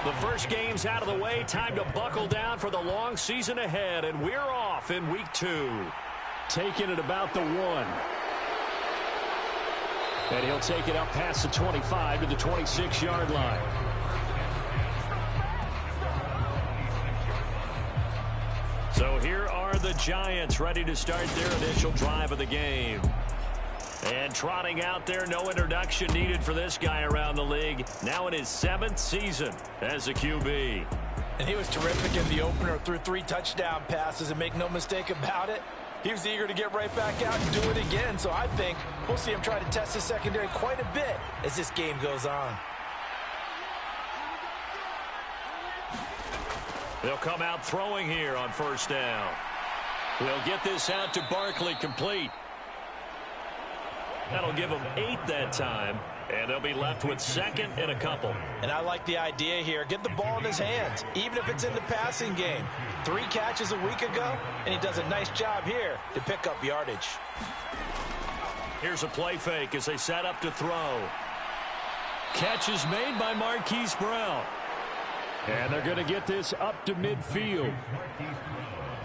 The first game's out of the way. Time to buckle down for the long season ahead, and we're off in week 2. Taking it about the 1. And he'll take it up past the 25 to the 26-yard line. So here are the Giants ready to start their initial drive of the game. And trotting out there, no introduction needed for this guy around the league. Now in his 7th season as a QB. And he was terrific in the opener, threw 3 touchdown passes, and make no mistake about it, he was eager to get right back out and do it again. So I think we'll see him try to test the secondary quite a bit as this game goes on. They'll come out throwing here on first down. They'll get this out to Barkley, complete. That'll give them 8 that time, and they'll be left with 2nd and a couple. And I like the idea here. Get the ball in his hands, even if it's in the passing game. 3 catches a week ago, and he does a nice job here to pick up yardage. Here's a play fake as they set up to throw. Catch is made by Marquise Brown. And they're going to get this up to midfield.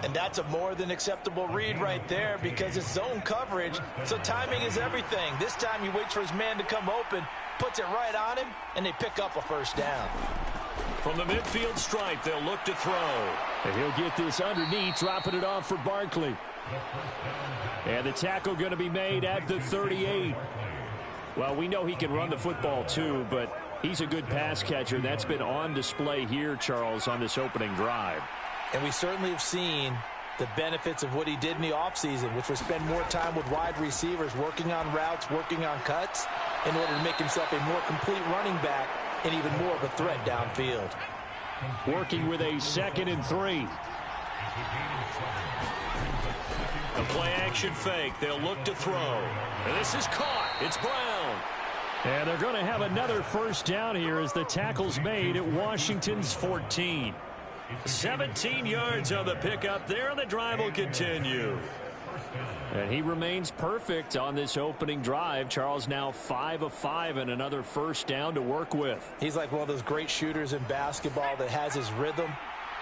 And that's a more than acceptable read right there because it's zone coverage, so timing is everything. This time he waits for his man to come open, puts it right on him, and they pick up a first down. From the midfield stripe, they'll look to throw. And he'll get this underneath, dropping it off for Barkley. And the tackle going to be made at the 38. Well, we know he can run the football too, but he's a good pass catcher. That's been on display here, Charles, on this opening drive. And we certainly have seen the benefits of what he did in the offseason, which was spend more time with wide receivers, working on routes, working on cuts, in order to make himself a more complete running back and even more of a threat downfield. Working with a 2nd and 3. A play-action fake. They'll look to throw. And this is caught. It's Brown. And they're going to have another first down here as the tackle's made at Washington's 14. 17 yards on the pickup there, and the drive will continue. And he remains perfect on this opening drive. Charles now 5 of 5 and another first down to work with. He's like one of those great shooters in basketball that has his rhythm,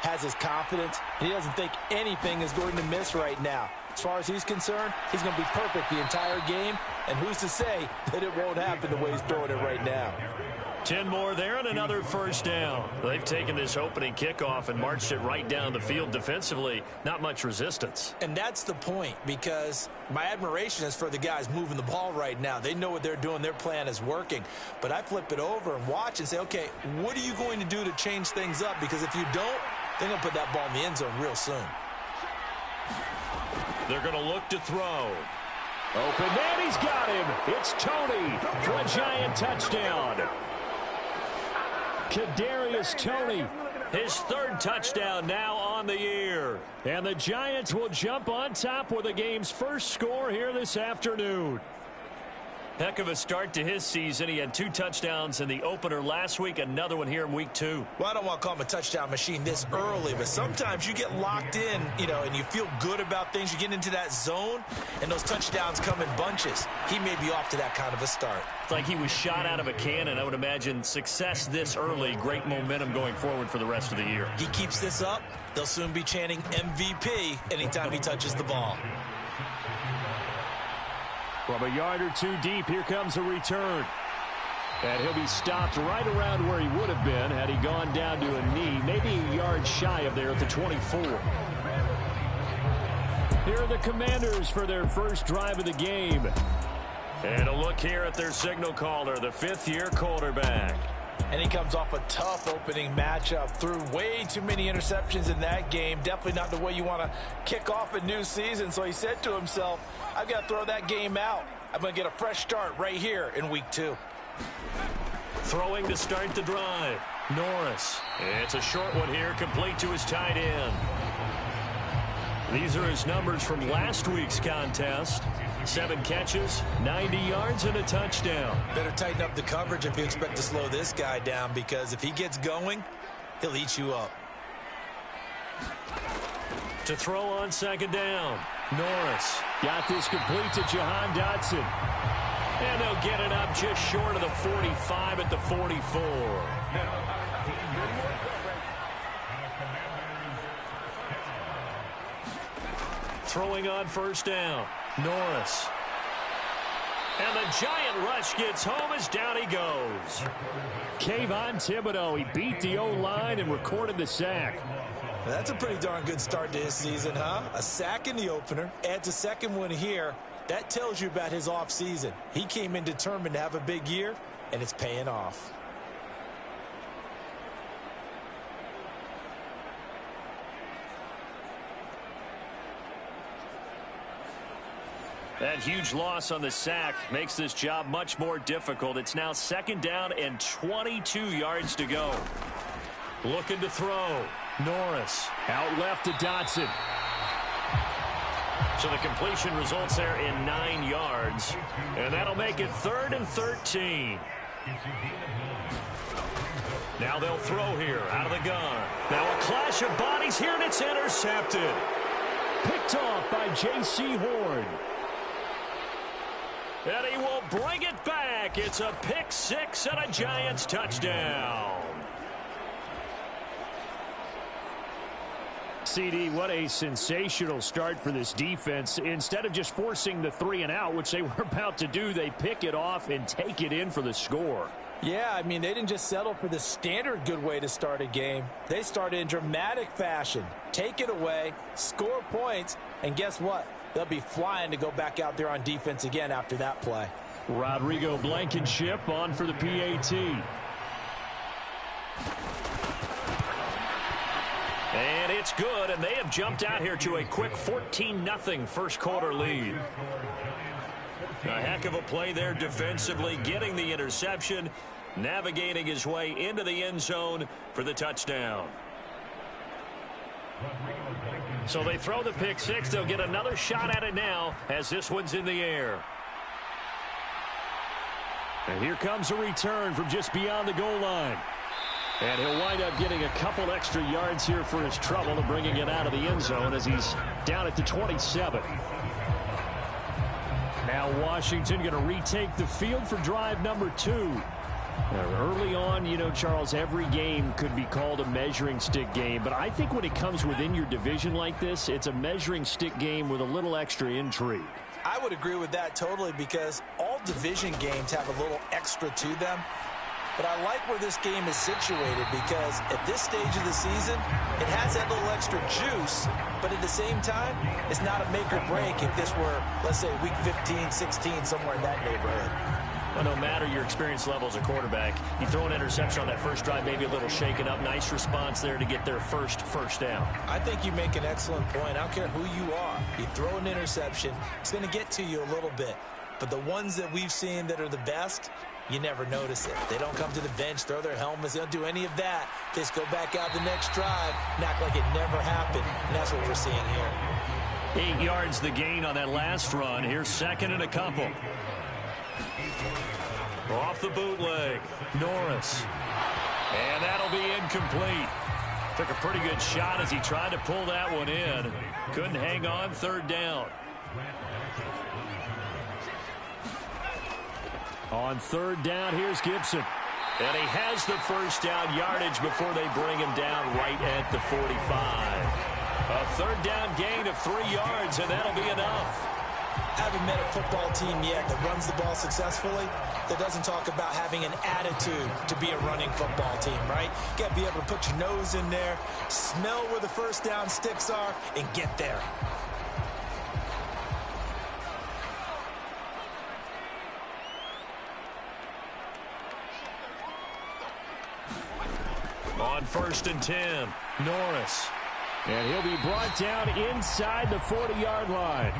has his confidence, and he doesn't think anything is going to miss right now. As far as he's concerned, he's going to be perfect the entire game, and who's to say that it won't happen the way he's throwing it right now. 10 more there and another first down. They've taken this opening kickoff and marched it right down the field defensively. Not much resistance. And that's the point, because my admiration is for the guys moving the ball right now. They know what they're doing. Their plan is working. But I flip it over and watch and say, okay, what are you going to do to change things up? Because if you don't, they're going to put that ball in the end zone real soon. They're going to look to throw. Open man, he's got him. It's Toney for a Giant touchdown. Kadarius Toney, his 3rd touchdown now on the year. And the Giants will jump on top with the game's first score here this afternoon. Heck of a start to his season. He had 2 touchdowns in the opener last week, another one here in week 2. Well, I don't want to call him a touchdown machine this early, but sometimes you get locked in, and you feel good about things. You get into that zone, and those touchdowns come in bunches. He may be off to that kind of a start. It's like he was shot out of a cannon. I would imagine success this early, great momentum going forward for the rest of the year. He keeps this up, they'll soon be chanting MVP anytime he touches the ball. From a yard or 2 deep, here comes a return. And he'll be stopped right around where he would have been had he gone down to a knee, maybe a yard shy of there at the 24. Here are the Commanders for their first drive of the game. And a look here at their signal caller, the 5th-year quarterback. And he comes off a tough opening matchup. Threw way too many interceptions in that game. Definitely not the way you want to kick off a new season. So he said to himself, I've got to throw that game out. I'm going to get a fresh start right here in week 2. Throwing to start the drive. Norris. It's a short one here, complete to his tight end. These are his numbers from last week's contest. 7 catches, 90 yards, and a touchdown. Better tighten up the coverage if you expect to slow this guy down, because if he gets going, he'll eat you up. To throw on 2nd down. Norris got this complete to Jahan Dotson. And they'll get it up just short of the 45 at the 44. Throwing on first down, Norris. And the giant rush gets home as down he goes. Kayvon Thibodeaux, he beat the O-line and recorded the sack. That's a pretty darn good start to his season, huh? A sack in the opener, adds a second one here. That tells you about his offseason. He came in determined to have a big year, and it's paying off. That huge loss on the sack makes this job much more difficult. It's now second down and 22 yards to go. Looking to throw. Norris out left to Dotson. So the completion results there in 9 yards. And that'll make it 3rd and 13. Now they'll throw here out of the gun. Now a clash of bodies here, and it's intercepted. Picked off by J.C. Horn. And he will bring it back. It's a pick six and a Giants touchdown. CD, what a sensational start for this defense. Instead of just forcing the 3 and out, which they were about to do, they pick it off and take it in for the score. Yeah, I mean, they didn't just settle for the standard good way to start a game. They started in dramatic fashion. Take it away, score points, and guess what? They'll be flying to go back out there on defense again after that play. Rodrigo Blankenship on for the PAT. And it's good, and they have jumped out here to a quick 14-0 first quarter lead. A heck of a play there defensively, getting the interception, navigating his way into the end zone for the touchdown. So they throw the pick six. They'll get another shot at it now as this one's in the air. And here comes a return from just beyond the goal line. And he'll wind up getting a couple extra yards here for his trouble and bringing it out of the end zone as he's down at the 27. Now Washington going to retake the field for drive number 2. Early on, you know, Charles, every game could be called a measuring stick game. But I think when it comes within your division like this, it's a measuring stick game with a little extra intrigue. I would agree with that totally because all division games have a little extra to them. But I like where this game is situated because at this stage of the season, it has that little extra juice. But at the same time, it's not a make or break if this were, let's say, week 15, 16, somewhere in that neighborhood. Well, no matter your experience level as a quarterback, you throw an interception on that first drive, maybe a little shaken up. Nice response there to get their first down. I think you make an excellent point. I don't care who you are. You throw an interception, it's going to get to you a little bit. But the ones that we've seen that are the best, you never notice it. They don't come to the bench, throw their helmets. They don't do any of that. They just go back out the next drive and act like it never happened. And that's what we're seeing here. 8 yards the gain on that last run. Here's second and a couple. Off the bootleg, Norris. And that'll be incomplete. Took a pretty good shot as he tried to pull that one in. Couldn't hang on, third down. On third down, here's Gibson. And he has the first down yardage before they bring him down right at the 45. A third down gain of 3 yards, and that'll be enough. I haven't met a football team yet that runs the ball successfully that doesn't talk about having an attitude to be a running football team, right? You got to be able to put your nose in there, smell where the first down sticks are, and get there. On 1st and 10, Norris. And he'll be brought down inside the 40-yard line.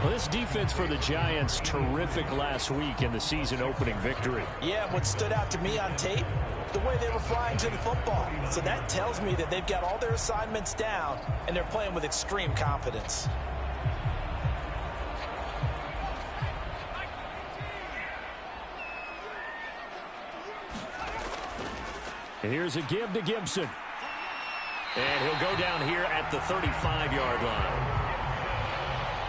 Well, this defense for the Giants, terrific last week in the season-opening victory. Yeah, what stood out to me on tape, the way they were flying to the football. So that tells me that they've got all their assignments down, and they're playing with extreme confidence. And here's a give to Gibson. And he'll go down here at the 35-yard line.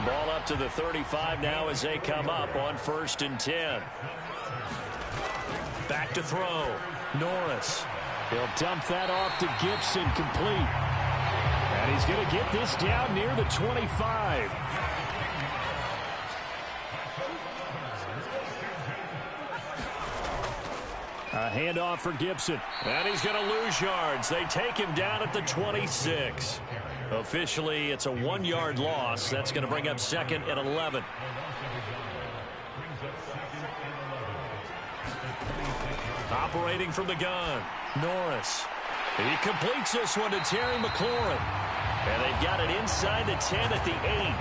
Ball up to the 35 now as they come up on 1st and 10. Back to throw. Norris. He'll dump that off to Gibson, complete. And he's going to get this down near the 25. A handoff for Gibson. And he's going to lose yards. They take him down at the 26. Officially, it's a 1-yard loss. That's going to bring up 2nd and 11. Operating from the gun, Norris. He completes this one to Terry McLaurin. And they've got it inside the 10 at the 8.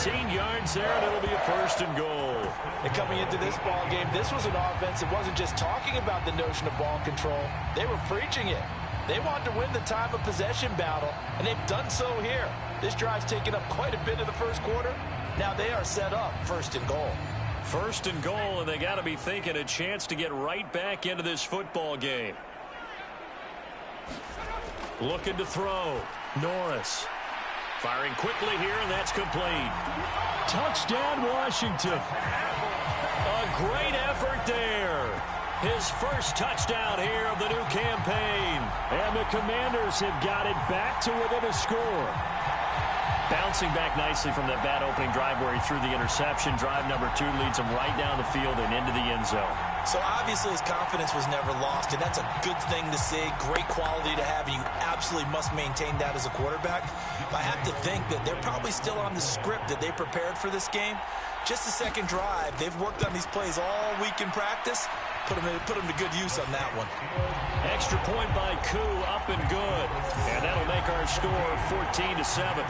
18 yards there, and it'll be a 1st and goal. And coming into this ball game, this was an offense that wasn't just talking about the notion of ball control. They were preaching it. They wanted to win the time of possession battle, and they've done so here. This drive's taken up quite a bit of the first quarter. Now they are set up 1st and goal. 1st and goal, and they got to be thinking a chance to get right back into this football game. Looking to throw. Norris. Firing quickly here, and that's complete. Touchdown, Washington. A great effort there. His first touchdown here of the new campaign. And the Commanders have got it back to within a score. Bouncing back nicely from that bad opening drive where he threw the interception. Drive number 2 leads him right down the field and into the end zone. So obviously his confidence was never lost, and that's a good thing to see. Great quality to have. You absolutely must maintain that as a quarterback. But I have to think that they're probably still on the script that they prepared for this game. Just the second drive. They've worked on these plays all week in practice. Put them to good use on that one. Extra point by Koo, up and good. And that'll make our score 14-7.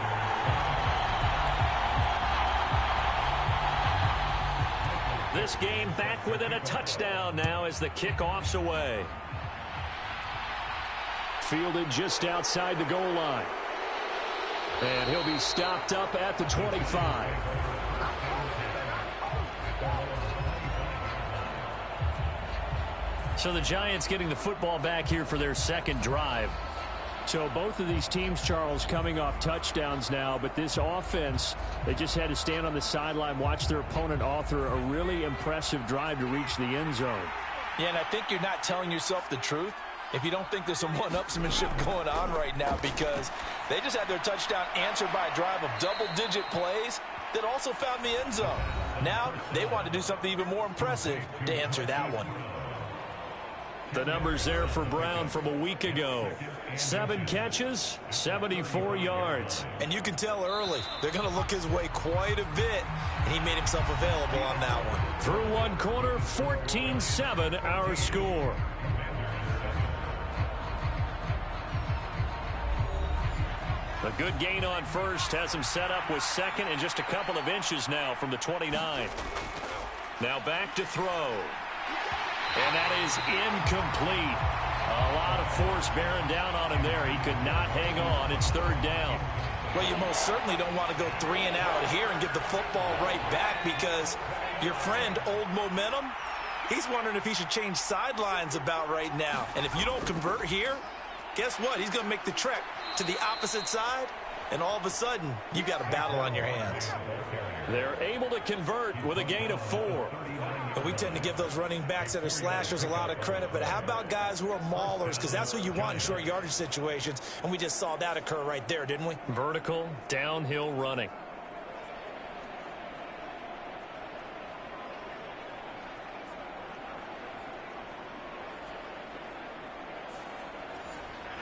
This game back within a touchdown now as the kickoff's away. Fielded just outside the goal line. And he'll be stopped up at the 25. So the Giants getting the football back here for their second drive. So both of these teams, Charles, coming off touchdowns now, but this offense, they just had to stand on the sideline, watch their opponent author a really impressive drive to reach the end zone. Yeah, and I think you're not telling yourself the truth if you don't think there's some one-upsmanship going on right now, because they just had their touchdown answered by a drive of double-digit plays that also found the end zone. Now they want to do something even more impressive to answer that one. The numbers there for Brown from a week ago. 7 catches, 74 yards. And you can tell early they're going to look his way quite a bit, and he made himself available on that one. Through one quarter, 14-7 our score. A good gain on first has him set up with second and just a couple of inches now from the 29. Now back to throw. And that is incomplete. A lot of force bearing down on him there. He could not hang on. It's 3rd down. Well, you most certainly don't want to go 3 and out here and get the football right back, because your friend, Old Momentum, he's wondering if he should change sidelines about right now. And if you don't convert here, guess what? He's going to make the trek to the opposite side, and all of a sudden, you've got a battle on your hands. They're able to convert with a gain of 4. And we tend to give those running backs that are slashers a lot of credit, but how about guys who are maulers? Because that's who you want in short yardage situations, and we just saw that occur right there, didn't we? Vertical, downhill running.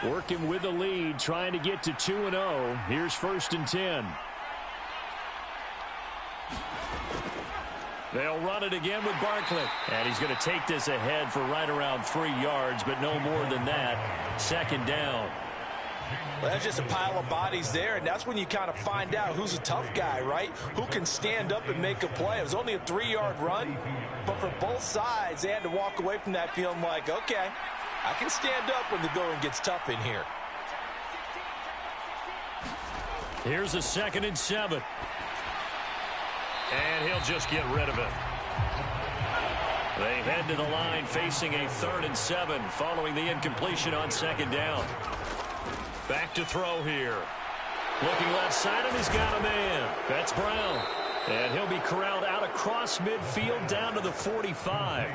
Working with the lead, trying to get to 2-0. Here's 1st and 10. They'll run it again with Barkley. And he's going to take this ahead for right around 3 yards, but no more than that. 2nd down. Well, that's just a pile of bodies there, and that's when you kind of find out who's a tough guy, right? Who can stand up and make a play. It was only a 3-yard run, but for both sides, they had to walk away from that feeling like, okay, I can stand up when the going gets tough in here. Here's a 2nd and 7. And he'll just get rid of it. They head to the line facing a 3rd and 7 following the incompletion on 2nd down. Back to throw here. Looking left side, and he's got a man. That's Brown. And he'll be corralled out across midfield down to the 45.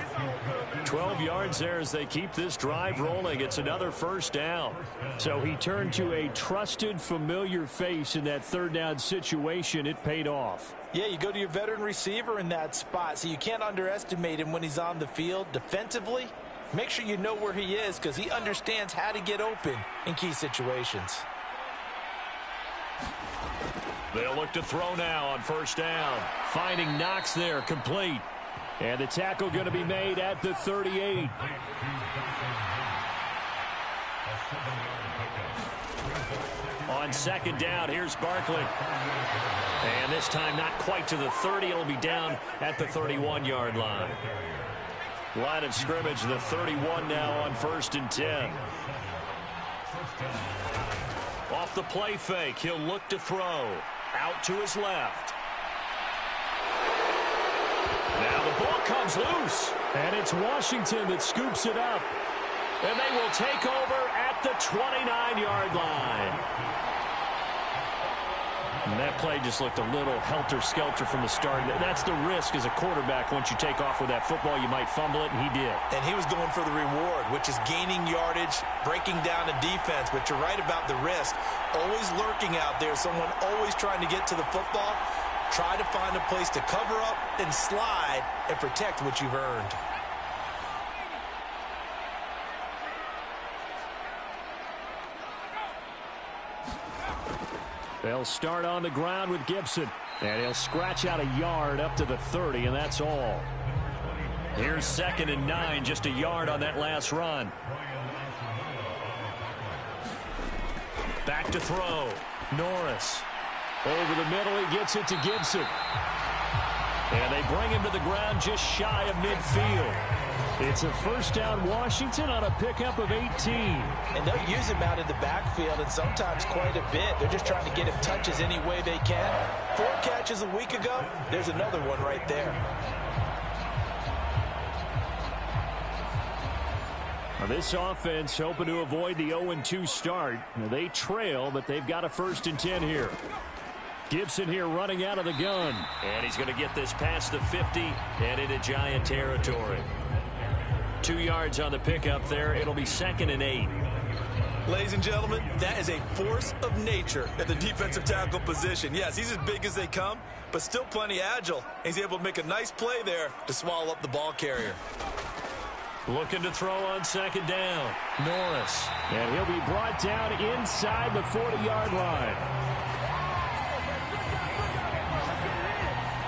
12 yards there as they keep this drive rolling. It's another first down. So he turned to a trusted, familiar face in that third down situation. It paid off. Yeah, you go to your veteran receiver in that spot, so you can't underestimate him when he's on the field defensively. Make sure you know where he is because he understands how to get open in key situations. They'll look to throw now on first down. Finding Knox there, complete. And the tackle going to be made at the 38. On second down, here's Barkley. And this time not quite to the 30. It'll be down at the 31-yard line. Line of scrimmage, the 31 now on first and 10. Off the play fake, he'll look to throw. Out to his left. Now the ball comes loose. And it's Washington that scoops it up. And they will take over at the 29-yard line. And that play just looked a little helter-skelter from the start. That's the risk as a quarterback. Once you take off with that football, you might fumble it, and he did. And he was going for the reward, which is gaining yardage, breaking down the defense. But you're right about the risk. Always lurking out there, someone always trying to get to the football. Try to find a place to cover up and slide and protect what you've earned. They'll start on the ground with Gibson. And he'll scratch out a yard up to the 30, and that's all. Here's 2nd and 9, just a yard on that last run. Back to throw. Norris. Over the middle, he gets it to Gibson. And they bring him to the ground just shy of midfield. It's a first down Washington on a pickup of 18. And they'll use him out in the backfield and sometimes quite a bit. They're just trying to get him touches any way they can. 4 catches a week ago. There's another one right there. Now this offense hoping to avoid the 0-2 start. Now they trail, but they've got a 1st and 10 here. Gibson here running out of the gun. And he's going to get this past the 50 and into Giant territory. 2 yards on the pickup there. It'll be 2nd and 8. Ladies and gentlemen, that is a force of nature at the defensive tackle position. Yes, he's as big as they come, but still plenty agile. He's able to make a nice play there to swallow up the ball carrier. Looking to throw on 2nd down. Norris. And he'll be brought down inside the 40-yard line.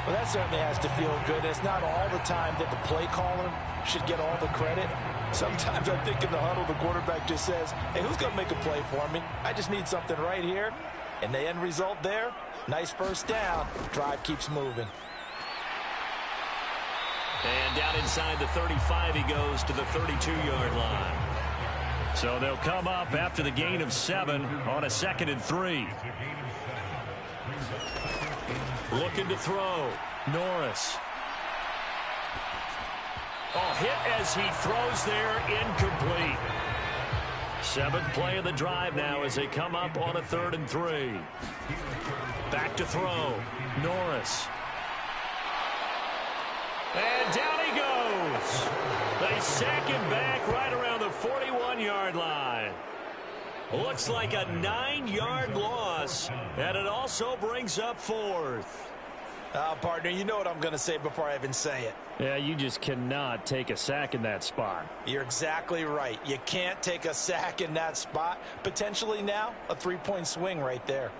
Well, that certainly has to feel good. It's not all the time that the play caller should get all the credit. Sometimes I think in the huddle, the quarterback just says, hey, who's going to make a play for me? I just need something right here. And the end result there, nice first down. Drive keeps moving. And down inside the 35, he goes to the 32-yard line. So they'll come up after the gain of 7 on a 2nd and 3. Looking to throw. Norris. Oh, hit as he throws there, incomplete. 7th play of the drive now as they come up on a 3rd and 3. Back to throw. Norris. And down he goes. They sack him back right around the 41-yard line. Looks like a 9-yard loss, and it also brings up 4th. Partner, you know what I'm going to say before I even say it. Yeah, you just cannot take a sack in that spot. You're exactly right. You can't take a sack in that spot. Potentially now, a 3-point swing right there.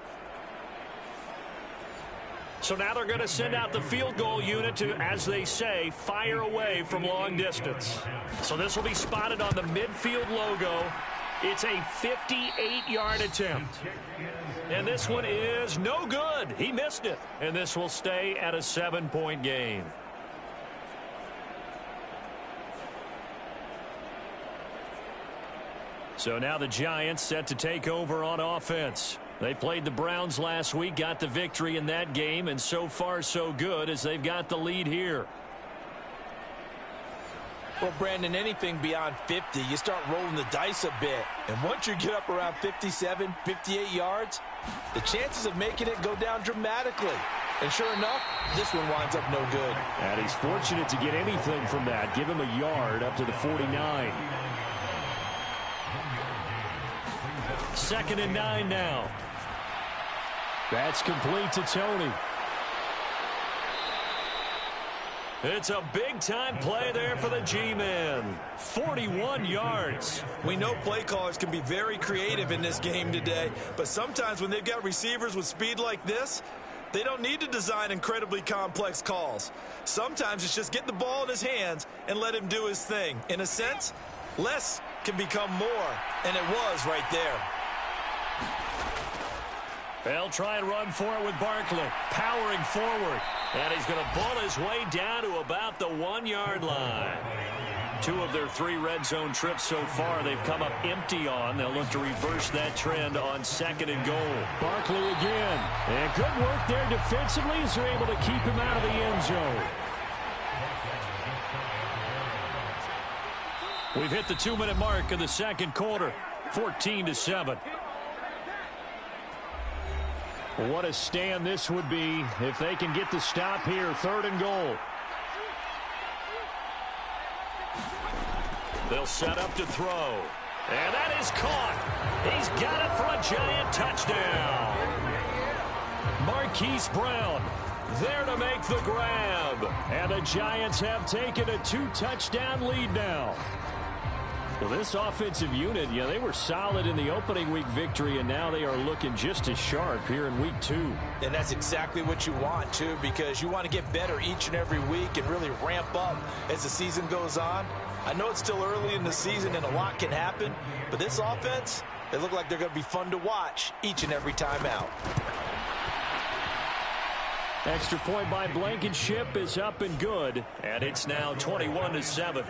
So now they're going to send out the field goal unit to, as they say, fire away from long distance. So this will be spotted on the midfield logo. It's a 58-yard attempt. And this one is no good. He missed it. And this will stay at a 7-point game. So now the Giants set to take over on offense. They played the Browns last week, got the victory in that game, and so far so good as they've got the lead here. Well, Brandon, anything beyond 50, you start rolling the dice a bit. And once you get up around 57, 58 yards, the chances of making it go down dramatically. And sure enough, this one winds up no good. And he's fortunate to get anything from that. Give him a yard up to the 49. 2nd and 9 now. That's complete to Tony. It's a big-time play there for the G-Men. 41 yards. We know play callers can be very creative in this game today, but sometimes when they've got receivers with speed like this, they don't need to design incredibly complex calls. Sometimes it's just get the ball in his hands and let him do his thing. In a sense, less can become more, and it was right there. They'll try and run for it with Barkley, powering forward. And he's going to bull his way down to about the 1-yard line. 2 of their 3 red zone trips so far they've come up empty on. They'll look to reverse that trend on 2nd and goal. Barkley again. And good work there defensively as they're able to keep him out of the end zone. We've hit the 2-minute mark of the second quarter. 14-7. What a stand this would be if they can get the stop here. 3rd and goal. They'll set up to throw. And that is caught. He's got it for a Giant touchdown. Marquise Brown there to make the grab. And the Giants have taken a 2-touchdown lead now. Well, this offensive unit, yeah, they were solid in the opening week victory, and now they are looking just as sharp here in week 2. And that's exactly what you want, too, because you want to get better each and every week and really ramp up as the season goes on. I know it's still early in the season and a lot can happen, but this offense, they look like they're going to be fun to watch each and every time out. Extra point by Blankenship is up and good, and it's now 21-7.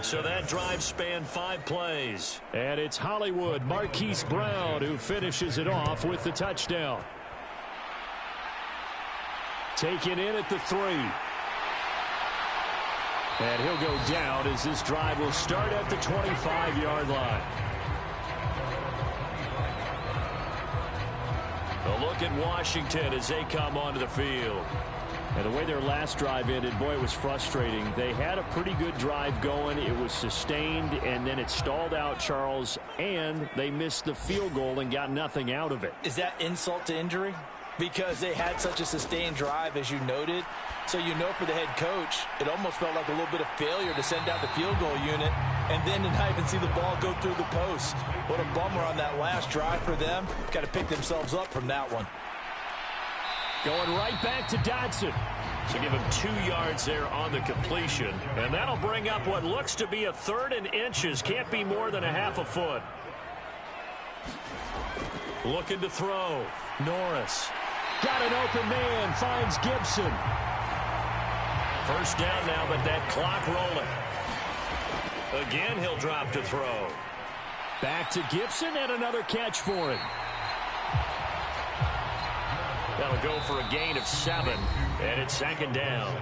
So that drive spanned 5 plays. And it's Hollywood, Marquise Brown, who finishes it off with the touchdown. Taken in at the 3. And he'll go down as this drive will start at the 25-yard line. A look at Washington as they come onto the field. And the way their last drive ended, boy, it was frustrating. They had a pretty good drive going. It was sustained, and then it stalled out, Charles, and they missed the field goal and got nothing out of it. Is that insult to injury? Because they had such a sustained drive, as you noted. So you know for the head coach, it almost felt like a little bit of failure to send out the field goal unit and then to not even see the ball go through the post. What a bummer on that last drive for them. Got to pick themselves up from that one. Going right back to Dodson. So give him 2 yards there on the completion. And that'll bring up what looks to be a 3rd and inches. Can't be more than a half a foot. Looking to throw. Norris. Got an open man. Finds Gibson. First down now, but that clock rolling. Again, he'll drop to throw. Back to Gibson and another catch for him. That'll go for a gain of 7, and it's 2nd down.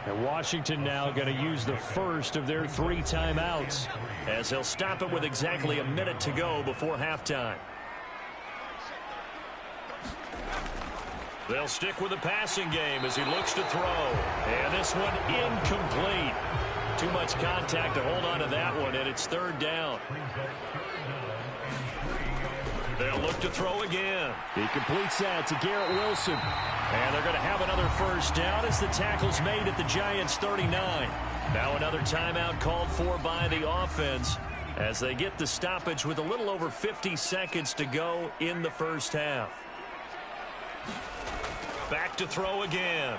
And Washington now going to use the first of their 3 timeouts as they'll stop it with exactly a minute to go before halftime. They'll stick with the passing game as he looks to throw. And this one incomplete. Too much contact to hold on to that one, and it's 3rd down. They'll look to throw again. He completes that to Garrett Wilson. And they're going to have another first down as the tackle's made at the Giants' 39. Now another timeout called for by the offense as they get the stoppage with a little over 50 seconds to go in the first half. Back to throw again.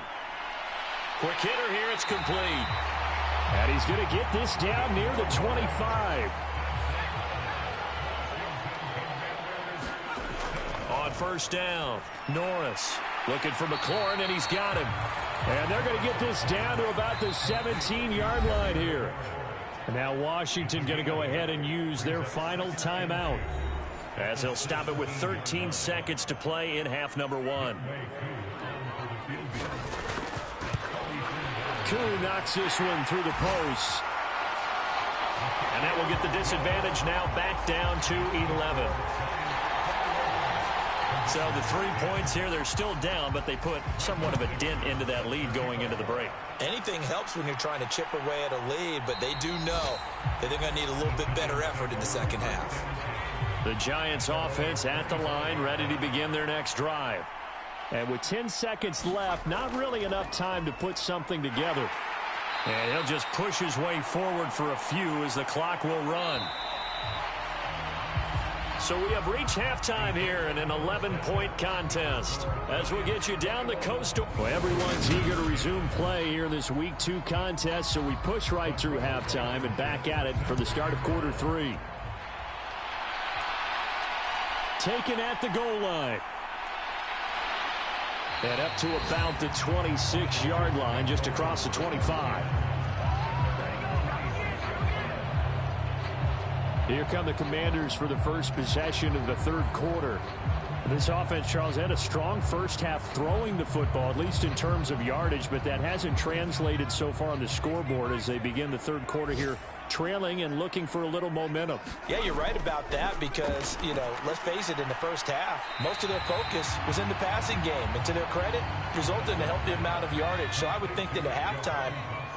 Quick hitter here, it's complete. And he's going to get this down near the 25. On first down, Norris looking for McLaurin, and he's got him. And they're going to get this down to about the 17-yard line here. And now Washington going to go ahead and use their final timeout as they'll stop it with 13 seconds to play in half number 1. Koo knocks this one through the post. And that will get the disadvantage now back down to 11. So the 3 points here, they're still down, but they put somewhat of a dent into that lead going into the break. Anything helps when you're trying to chip away at a lead, but they do know that they're going to need a little bit better effort in the second half. The Giants offense at the line, ready to begin their next drive. And with 10 seconds left, not really enough time to put something together. And he'll just push his way forward for a few as the clock will run. So we have reached halftime here in an 11-point contest. As we get you down the coast. Well, everyone's eager to resume play here in this Week 2 contest, so we push right through halftime and back at it for the start of quarter 3. Taken at the goal line. And up to about the 26-yard line, just across the 25. Here come the Commanders for the first possession of the third quarter. This offense, Charles, had a strong first half throwing the football, at least in terms of yardage, but that hasn't translated so far on the scoreboard as they begin the third quarter here, trailing and looking for a little momentum. Yeah, you're right about that because, let's face it, in the first half, most of their focus was in the passing game. And to their credit, resulted in a healthy amount of yardage. So I would think that at halftime,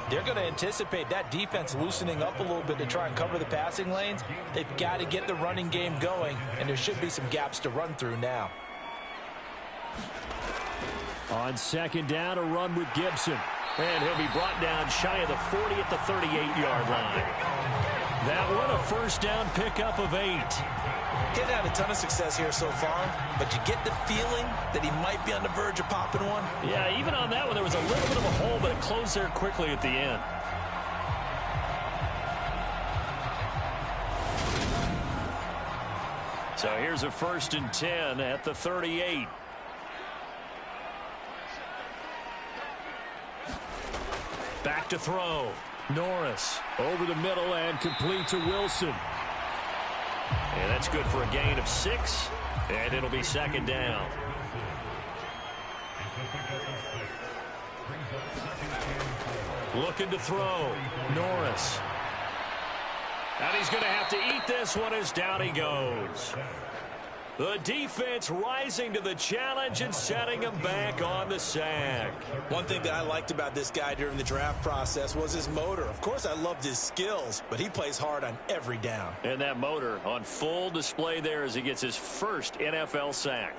they're going to anticipate that defense loosening up a little bit to try and cover the passing lanes. They've got to get the running game going, and there should be some gaps to run through now. On second down, a run with Gibson. And he'll be brought down shy of the 40 at the 38-yard line. That one a first down pickup of 8. He's had a ton of success here so far, but you get the feeling that he might be on the verge of popping one. Yeah, even on that one, there was a little bit of a hole, but it closed there quickly at the end. So here's a 1st and 10 at the 38. Back to throw. Norris over the middle and complete to Wilson. And that's good for a gain of 6, and it'll be second down. Looking to throw. Norris. And he's going to have to eat this one as down he goes. The defense rising to the challenge and setting him back on the sack. One thing that I liked about this guy during the draft process was his motor. Of course, I loved his skills, but he plays hard on every down. And that motor on full display there as he gets his first NFL sack.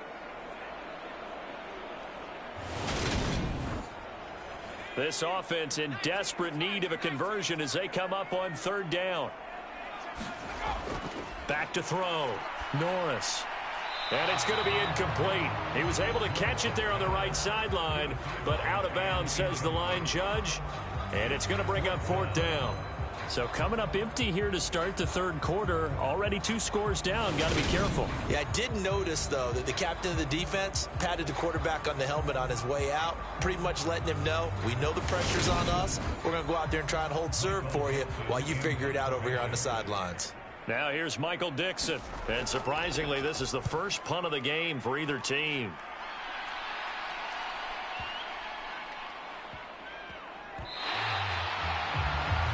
This offense in desperate need of a conversion as they come up on third down. Back to throw. Norris. And it's going to be incomplete. He was able to catch it there on the right sideline, but out of bounds, says the line judge. And it's going to bring up 4th down. So coming up empty here to start the third quarter. Already 2 scores down. Got to be careful. Yeah, I did notice, though, that the captain of the defense patted the quarterback on the helmet on his way out, pretty much letting him know, we know the pressure's on us. We're going to go out there and try and hold serve for you while you figure it out over here on the sidelines. Now here's Michael Dixon. And surprisingly, this is the first punt of the game for either team.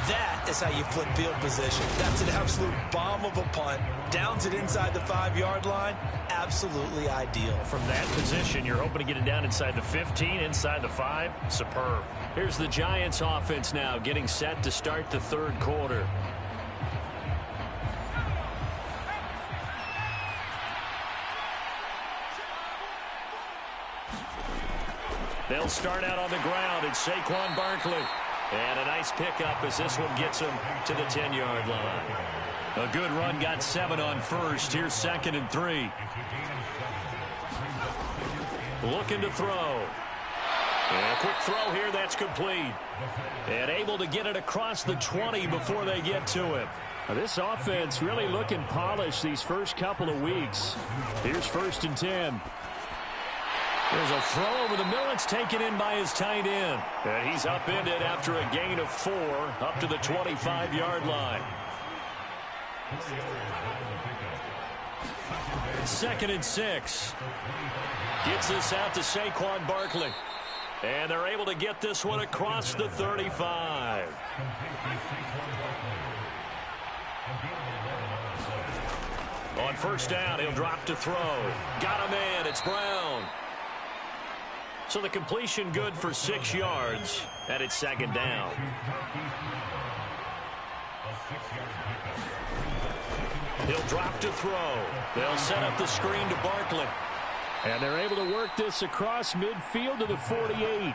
That is how you flip field position. That's an absolute bomb of a punt. Downs it inside the 5-yard line. Absolutely ideal. From that position, you're hoping to get it down inside the 15, inside the 5. Superb. Here's the Giants offense now getting set to start the third quarter. They'll start out on the ground. It's Saquon Barkley. And a nice pickup as this one gets him to the 10-yard line. A good run, got 7 on first. Here's 2nd and 3. Looking to throw. And a quick throw here, that's complete. And able to get it across the 20 before they get to him. Now, this offense really looking polished these first couple of weeks. Here's 1st and 10. There's a throw over the middle. It's taken in by his tight end. And he's upended after a gain of 4 up to the 25-yard line. 2nd and 6. Gets this out to Saquon Barkley. And they're able to get this one across the 35. On first down, he'll drop to throw. Got a man. It's Brown. So the completion good for 6 yards, and it's second down. He'll drop to throw. They'll set up the screen to Barkley. And they're able to work this across midfield to the 48.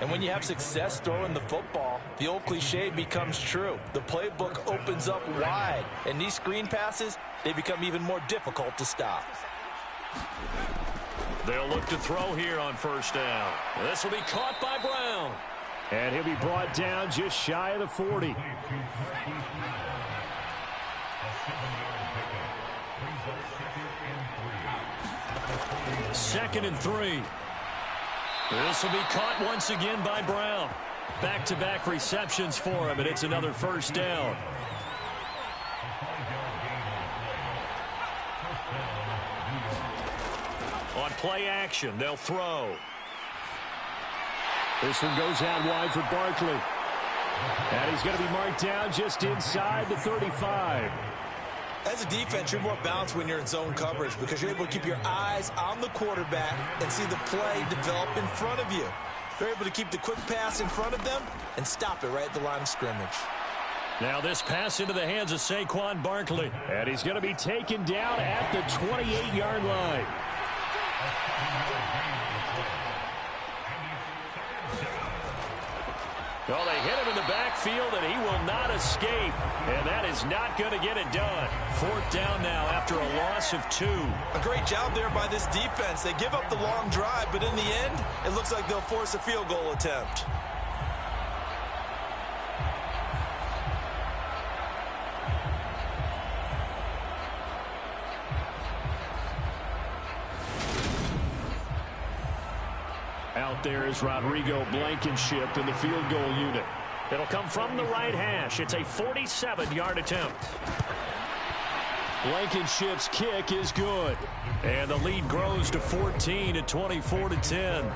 And when you have success throwing the football, the old cliche becomes true. The playbook opens up wide, and these screen passes, they become even more difficult to stop. They'll look to throw here on first down. This will be caught by Brown. And he'll be brought down just shy of the 40. Second and 3. This will be caught once again by Brown. Back-to-back receptions for him, and it's another first down. On play action, they'll throw. This one goes out wide for Barkley. And he's going to be marked down just inside the 35. As a defense, you're more balanced when you're in zone coverage because you're able to keep your eyes on the quarterback and see the play develop in front of you. They're able to keep the quick pass in front of them and stop it right at the line of scrimmage. Now this pass into the hands of Saquon Barkley. And he's going to be taken down at the 28-yard line. Well, they hit him in the backfield, and he will not escape. And that is not going to get it done. Fourth down now after a loss of 2. A great job there by this defense. They give up the long drive, but in the end, it looks like they'll force a field goal attempt. Out there is Rodrigo Blankenship in the field goal unit. It'll come from the right hash. It's a 47-yard attempt. Blankenship's kick is good. And the lead grows to 14 at 24-10.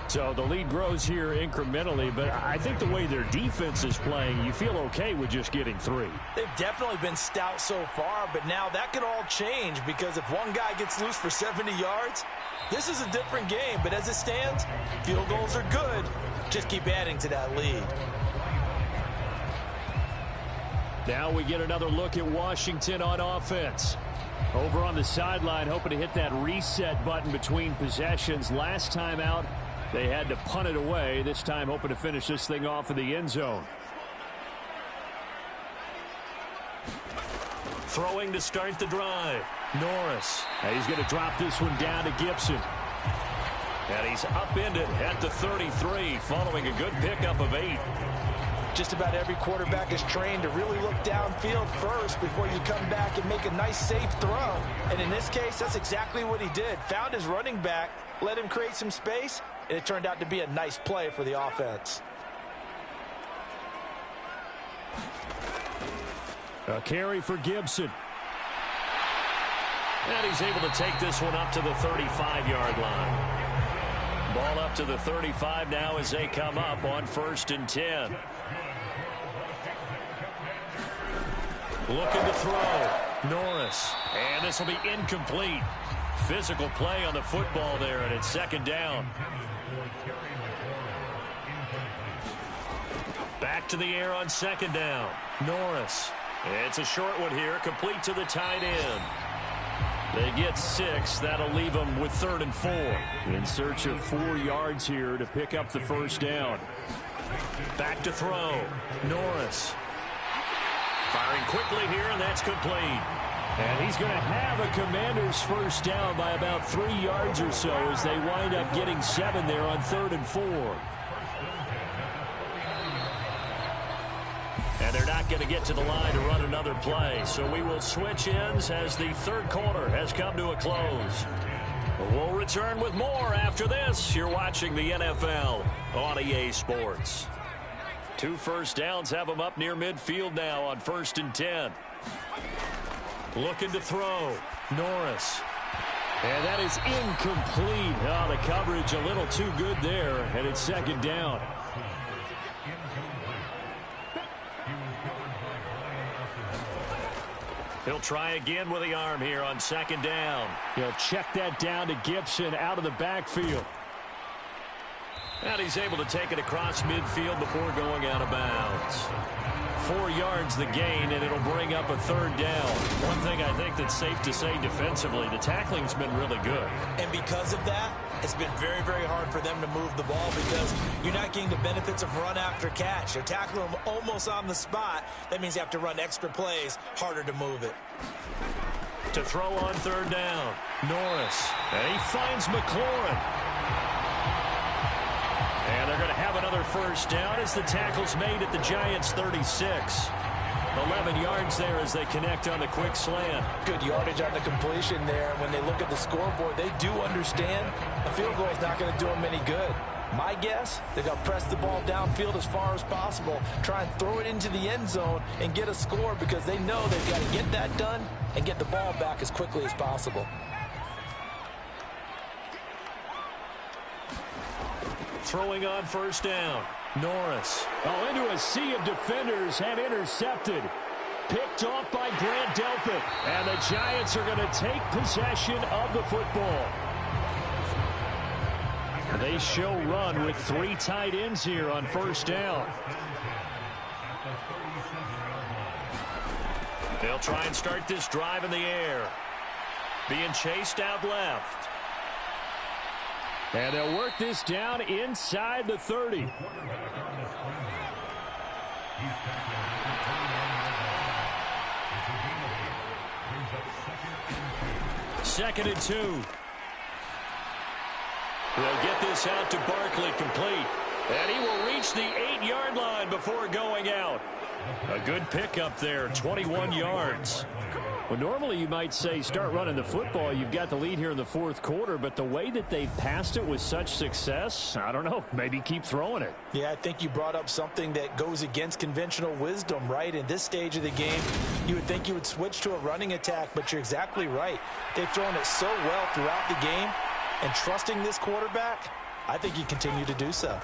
So the lead grows here incrementally, but I think the way their defense is playing, you feel okay with just getting 3. They've definitely been stout so far, but now that could all change because if one guy gets loose for 70 yards, this is a different game. But as it stands, field goals are good. Just keep adding to that lead. Now we get another look at Washington on offense. Over on the sideline, hoping to hit that reset button between possessions. Last time out, they had to punt it away. This time hoping to finish this thing off in the end zone. Throwing to start the drive. Norris. And he's going to drop this one down to Gibson. And he's upended at the 33 following a good pickup of 8. Just about every quarterback is trained to really look downfield first before you come back and make a nice, safe throw. And in this case, that's exactly what he did. Found his running back, let him create some space, and it turned out to be a nice play for the offense. A carry for Gibson. And he's able to take this one up to the 35-yard line. Ball up to the 35 now as they come up on 1st and 10. Looking to throw. Norris. And this will be incomplete. Physical play on the football there, and it's second down. Back to the air on second down. Norris. It's a short one here, complete to the tight end. They get 6. That'll leave them with 3rd and 4. In search of 4 yards here to pick up the first down. Back to throw. Norris. Firing quickly here, and that's complete. And he's going to have a Commanders first down by about 3 yards or so as they wind up getting 7 there on 3rd and 4. And they're not going to get to the line to run another play. So we will switch ends as the third quarter has come to a close. We'll return with more after this. You're watching the NFL on EA Sports. 2 first downs have them up near midfield now on 1st and 10. Looking to throw. Norris. And that is incomplete. Oh, the coverage a little too good there, and it's second down. He'll try again with the arm here on second down. He'll check that down to Gibson out of the backfield. And he's able to take it across midfield before going out of bounds. 4 yards the gain, and it'll bring up a third down. One thing I think that's safe to say defensively, the tackling's been really good. And because of that, it's been very, very hard for them to move the ball because you're not getting the benefits of run after catch. You're tackling them almost on the spot. That means you have to run extra plays, harder to move it. To throw on third down, Norris. And he finds McLaurin. And they're going to have another first down as the tackle's made at the Giants' 36. 11 yards there as they connect on the quick slant. Good yardage on the completion there. When they look at the scoreboard, they do understand a field goal is not going to do them any good. My guess, they're going to press the ball downfield as far as possible, try and throw it into the end zone and get a score because they know they've got to get that done and get the ball back as quickly as possible. Throwing on first down, Norris. Oh, into a sea of defenders and intercepted. Picked off by Grant Delpit. And the Giants are going to take possession of the football. They show run with 3 tight ends here on first down. They'll try and start this drive in the air. Being chased out left. And they'll work this down inside the 30. Second and 2. They'll get this out to Barkley complete. And he will reach the 8-yard line before going out. A good pickup there, 21 yards. Well, normally you might say start running the football. You've got the lead here in the fourth quarter, but the way that they've passed it with such success, I don't know, maybe keep throwing it. Yeah, I think you brought up something that goes against conventional wisdom, right? In this stage of the game, you would think you would switch to a running attack, but you're exactly right. They've thrown it so well throughout the game, and trusting this quarterback, I think you continue to do so.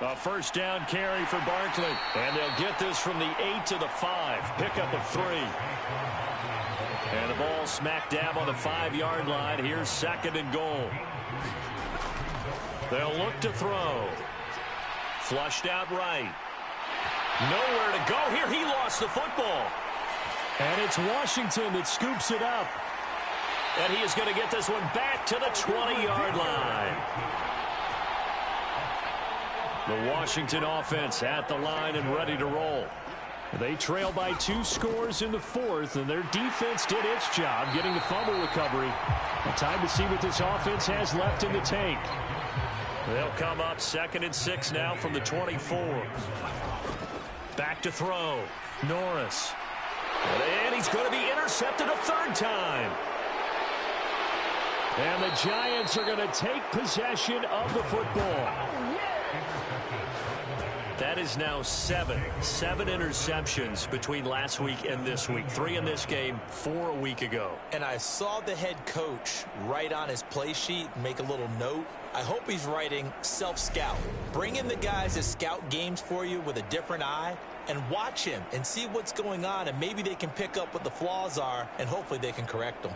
A first down carry for Barkley, and they'll get this from the 8 to the 5. Pickup of 3. And the ball smack dab on the 5-yard line. Here's second and goal. They'll look to throw. Flushed out right. Nowhere to go here. He lost the football. And it's Washington that scoops it up. And he is going to get this one back to the 20-yard line. The Washington offense at the line and ready to roll. They trail by 2 scores in the fourth, and their defense did its job getting the fumble recovery. Time to see what this offense has left in the tank. They'll come up second and 6 now from the 24. Back to throw. Norris. And he's going to be intercepted a 3rd time. And the Giants are going to take possession of the football. That is now 7 interceptions between last week and this week. 3 in this game, 4 a week ago. And I saw the head coach write on his play sheet, make a little note. I hope he's writing self-scout. Bring in the guys that scout games for you with a different eye and watch him and see what's going on, and maybe they can pick up what the flaws are, and hopefully they can correct them.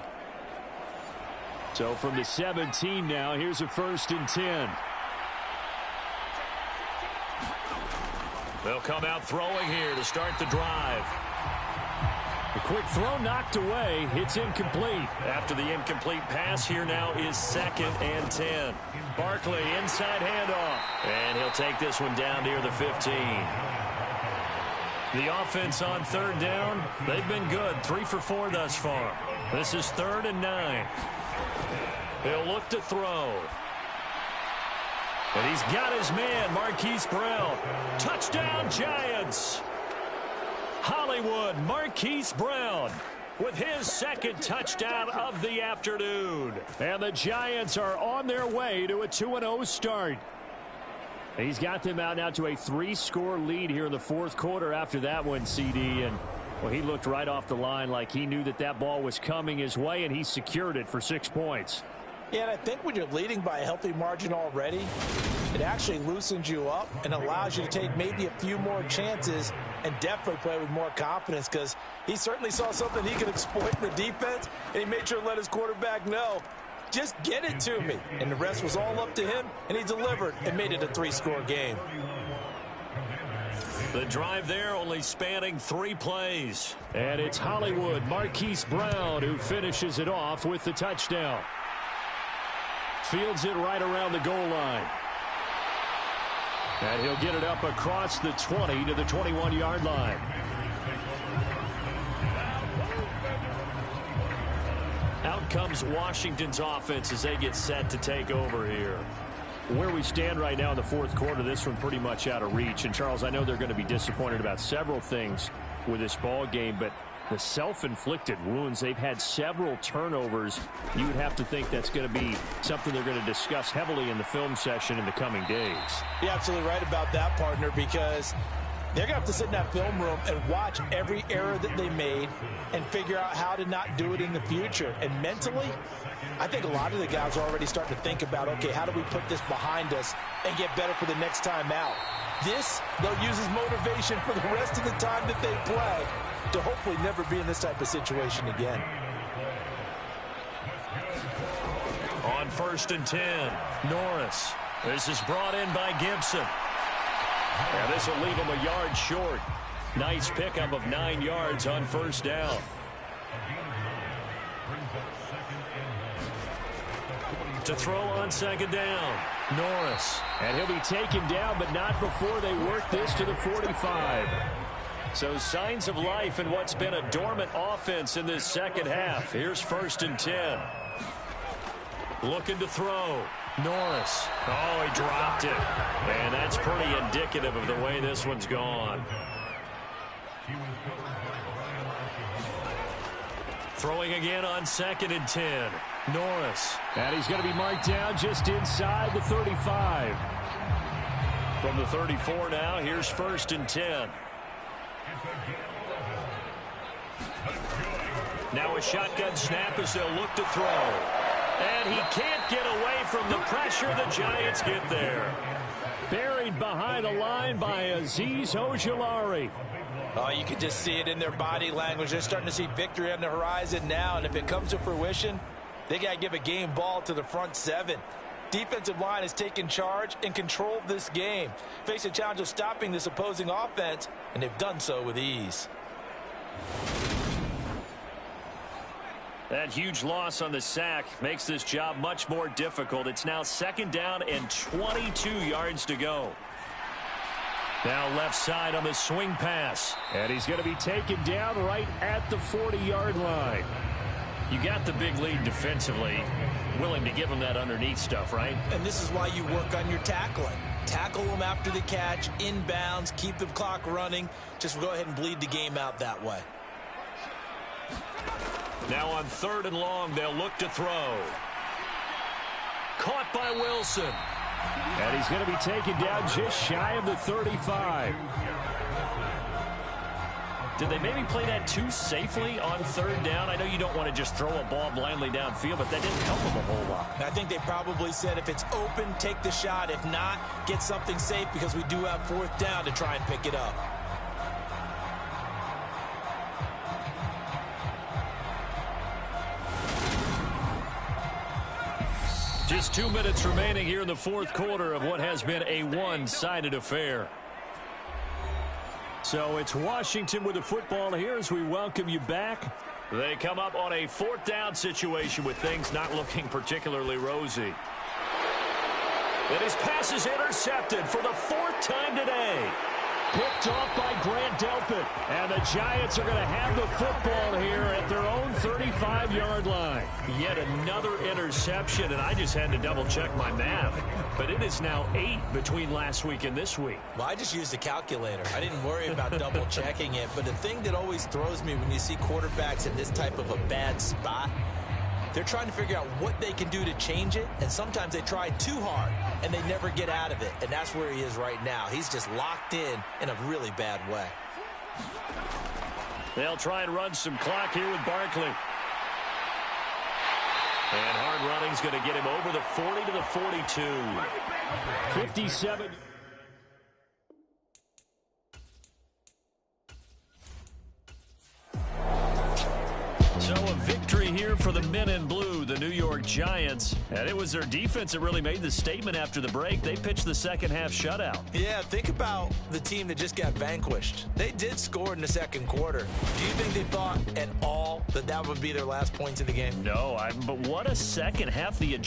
So from the 17 now, here's a 1st and 10. They'll come out throwing here to start the drive. A quick throw knocked away. It's incomplete. After the incomplete pass, here now is 2nd and 10. Barkley inside handoff. And he'll take this one down near the 15. The offense on 3rd down, they've been good. 3 for 4 thus far. This is 3rd and 9. He'll look to throw. And he's got his man, Marquise Brown. Touchdown, Giants. Hollywood, Marquise Brown with his 2nd touchdown of the afternoon. And the Giants are on their way to a 2-0 start. He's got them out now to a 3-score lead here in the fourth quarter after that one, CD. And, well, he looked right off the line like he knew that that ball was coming his way, and he secured it for 6 points. Yeah, and I think when you're leading by a healthy margin already, it actually loosens you up and allows you to take maybe a few more chances and definitely play with more confidence because he certainly saw something he could exploit in the defense, and he made sure to let his quarterback know, just get it to me. And the rest was all up to him, and he delivered and made it a 3-score game. The drive there only spanning 3 plays. And it's Hollywood Marquise Brown who finishes it off with the touchdown. Fields it right around the goal line. And he'll get it up across the 20 to the 21-yard line. Out comes Washington's offense as they get set to take over here. Where we stand right now in the fourth quarter, this one pretty much out of reach. And, Charles, I know they're going to be disappointed about several things with this ball game, but the self-inflicted wounds, they've had several turnovers. You would have to think that's going to be something they're going to discuss heavily in the film session in the coming days. You're absolutely right about that, partner, because they're going to have to sit in that film room and watch every error that they made and figure out how to not do it in the future. And mentally, I think a lot of the guys are already starting to think about, okay, how do we put this behind us and get better for the next time out? This, they'll use as motivation for the rest of the time that they play to hopefully never be in this type of situation again. On 1st and 10, Norris. This is brought in by Gibson. And this will leave him a yard short. Nice pickup of 9 yards on 1st down. To throw on 2nd down, Norris. And he'll be taken down, but not before they work this to the 45. So signs of life in what's been a dormant offense in this second half. Here's 1st and 10. Looking to throw. Norris. Oh, he dropped it. And that's pretty indicative of the way this one's gone. Throwing again on 2nd and 10. Norris. And he's going to be marked down just inside the 35. From the 34 now, here's 1st and 10. Now a shotgun snap as they'll look to throw. And he can't get away from the pressure. The Giants get there. Buried behind the line by Azeez Ojulari. Oh, you can just see it in their body language. They're starting to see victory on the horizon now. And if it comes to fruition, they got to give a game ball to the front 7. Defensive line has taken charge and controlled this game. Face a challenge of stopping this opposing offense, and they've done so with ease. That huge loss on the sack makes this job much more difficult. It's now 2nd down and 22 yards to go. Now left side on the swing pass. And he's going to be taken down right at the 40-yard line. You got the big lead defensively. Willing to give him that underneath stuff, right? And this is why you work on your tackling. Tackle them after the catch, inbounds, keep the clock running. Just go ahead and bleed the game out that way. Now on 3rd and long, they'll look to throw. Caught by Wilson. And he's going to be taken down just shy of the 35. Did they maybe play that too safely on 3rd down? I know you don't want to just throw a ball blindly downfield, but that didn't help them a whole lot. I think they probably said if it's open, take the shot. If not, get something safe because we do have 4th down to try and pick it up. Just 2 minutes remaining here in the 4th quarter of what has been a one-sided affair. So it's Washington with the football here as we welcome you back. They come up on a 4th down situation with things not looking particularly rosy. And his pass is intercepted for the 4th time today. Picked off by Grant Delpit. And the Giants are going to have the football here at their own 35-yard line. Yet another interception, and I just had to double-check my math. But it is now 8 between last week and this week. Well, I just used a calculator. I didn't worry about double-checking it. But the thing that always throws me when you see quarterbacks in this type of a bad spot, they're trying to figure out what they can do to change it, and sometimes they try too hard, and they never get out of it, and that's where he is right now. He's just locked in a really bad way. They'll try and run some clock here with Barkley. And hard running's going to get him over the 40 to the 42. 57. So a victory here for the men in blue, the New York Giants. And it was their defense that really made the statement after the break. They pitched the second half shutout. Yeah, think about the team that just got vanquished. They did score in the second quarter. Do you think they thought at all that that would be their last points of the game? No, but what a second half. Yeah.